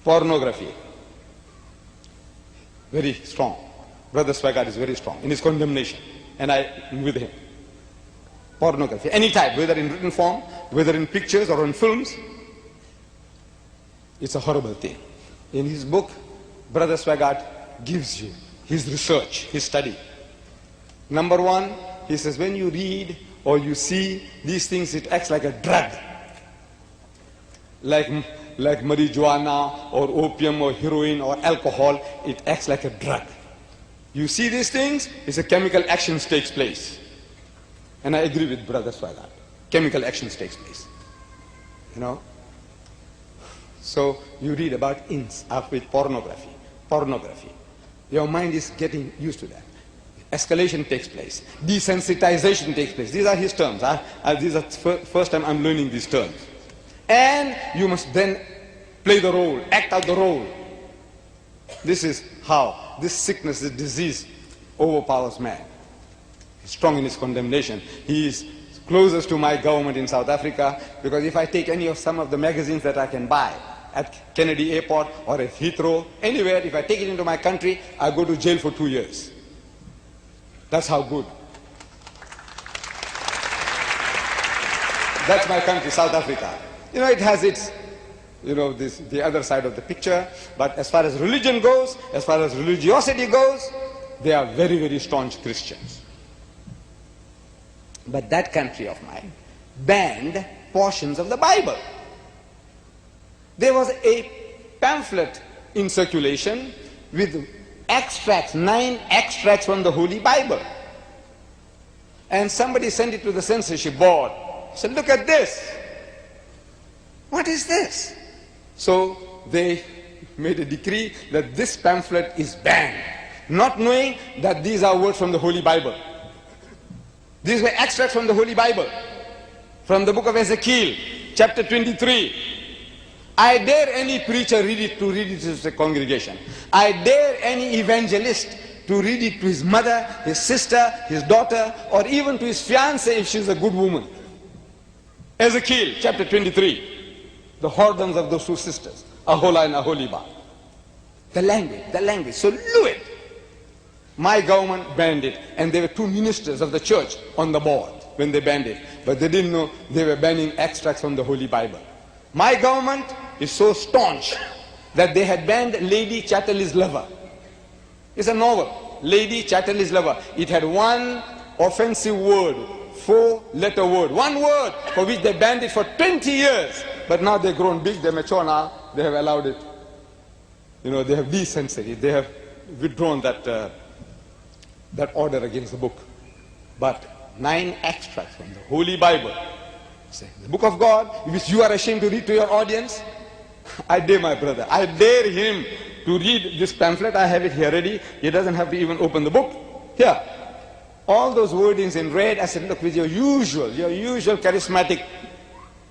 Pornography. Very strong. Brother Swaggart is very strong in his condemnation. And I am with him. Pornography, any type, whether in written form, whether in pictures or in films, it's a horrible thing. In his book, Brother Swaggart gives you his research, his study. Number one, he says, when you read or you see these things, it acts like a drug. Like marijuana or opium or heroin or alcohol, it acts like a drug. You see these things, it's a chemical actions takes place. And I agree with Brother Swaggart. Chemical actions takes place. You know? So you read about with pornography. Your mind is getting used to that. Escalation takes place. Desensitization takes place. These are his terms. These are first time I'm learning these terms. And you must then play the role, act out the role. This is how this sickness, this disease overpowers man. He's strong in his condemnation. He is closest to my government in South Africa, because if I take some of the magazines that I can buy at Kennedy Airport or at Heathrow, anywhere, if I take it into my country, I go to jail for 2 years. That's how good. That's my country, South Africa. You know, it has its, the other side of the picture, but as far as religion goes, as far as religiosity goes, they are very, very staunch Christians. But that country of mine banned portions of the Bible. There was a pamphlet in circulation with extracts, 9 extracts from the Holy Bible. And somebody sent it to the censorship board. Said, look at this. What is this? So they made a decree that this pamphlet is banned, not knowing that these are words from the Holy Bible. These were extracts from the Holy Bible, from the book of Ezekiel, chapter 23. I dare any preacher read it to the congregation. I dare any evangelist to read it to his mother, his sister, his daughter, or even to his fiancée if she's a good woman. Ezekiel, chapter 23. The whoredoms of those two sisters, Aholah and Aholiba. The language, so lewd. My government banned it, and there were 2 ministers of the church on the board when they banned it, but they didn't know they were banning extracts from the Holy Bible. My government is so staunch that they had banned Lady Chatterley's Lover. It's a novel, Lady Chatterley's Lover. It had one offensive word, 4-letter word, one word for which they banned it for 20 years. But now they've grown big, they're mature now, they have allowed it. They have decensored it, they have withdrawn that order against the book. But 9 extracts from the Holy Bible, say, the book of God, which you are ashamed to read to your audience. I dare my brother, I dare him to read this pamphlet. I have it here ready. He doesn't have to even open the book. Here, all those wordings in red. I said, look, with your usual charismatic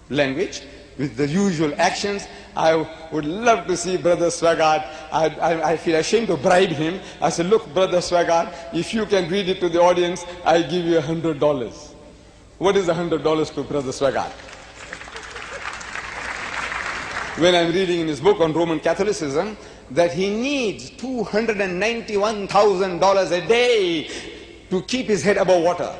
language, with the usual actions, I would love to see Brother Swaggart. I feel ashamed to bribe him. I said, look, Brother Swaggart, if you can read it to the audience, I give you $100. What is $100 to Brother Swaggart? When I'm reading in his book on Roman Catholicism, that he needs $291,000 a day to keep his head above water.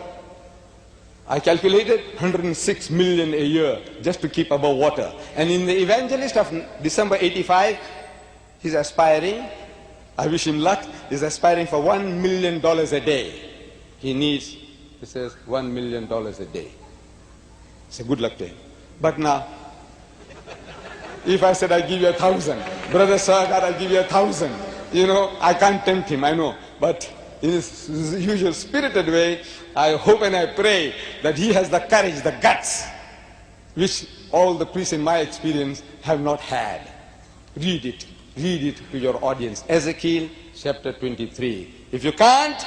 I calculated 106 million a year just to keep above water. And in the Evangelist of December 85, he's aspiring, I wish him luck, he's aspiring for $1 million a day. He needs, he says, $1 million a day. So good luck to him. But now, if I said I give you 1,000, Brother Swaggart, I give you 1,000, I can't tempt him, I know. But in his usual spirited way, I hope and I pray that he has the courage, the guts, which all the priests in my experience have not had. Read it to your audience. Ezekiel chapter 23. If you can't,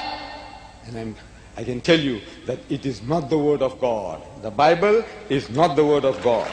and I can tell you that it is not the word of God. The Bible is not the word of God.